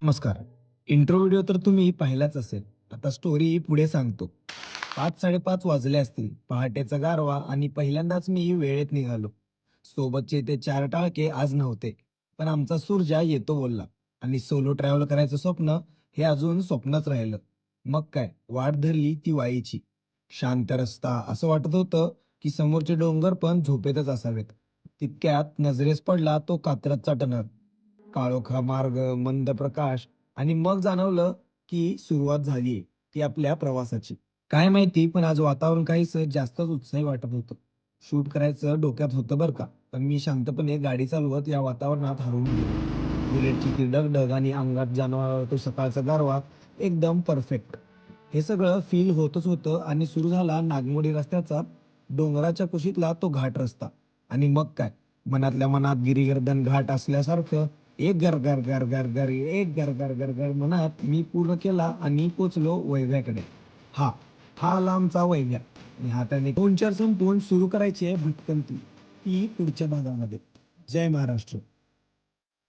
नमस्कार. Intro video तर तुम्ही पाहिलाच असेल. आता स्टोरी पुढे सांगतो. 5:30 वाजले असतील. पहाटेचा गारवा आणि पहिल्यांदाच मी वेळेत निघालो. सोबतचे ते 4 टाळके आज नव्हते. पण आमचा सुरजा येतो बोलला आणि सोलो ट्रॅव्हल करायचं स्वप्न हे अजून स्वप्नच राहिलं. मग काय वाट धरली ती वाईची. शांत रस्ता असं वाटत होतं, की समोरचे डोंगर पण झोपेतच असावेत. तितक्यात नजरेस पडला तो कात्रजचा टणक. काळोखा मार्ग, मंद प्रकाश आणि मग जाणवलं, की सुरुवात झालीये ती आपल्या प्रवासाची. काय माहिती पण आज वातावरण काहीसं जास्तच उत्साही वाटत होतं. शूट करायचं डोक्यात होतं बरं का. पण मी शांतपणे गाडी चालवत या वातावरणात हरवून गेलो. बुलेटची ती डगडग आणि अंगात जाणवणारा तो सकाळचा गारवा एकदम परफेक्ट. हे सगळं फील होतच होतं आणि सुरू झाला नागमोडी रस्त्याचा डोंगराच्या कुशीतला तो घाट रस्ता. आणि मग काय मनातल्या मनात गिरिगर्दन घाट असल्यासारखं एक गर गर गर गर गर एक गर गर गर गर म्हणत मी पूर्ण केला आणि पोचलो वैभ्याकडे. हा हा आला आमचा वैभ्या आणि हाताने 2-4 संपवून सुरू करायची आहे भटकंती ती पुढच्या भागामध्ये. जय महाराष्ट्र.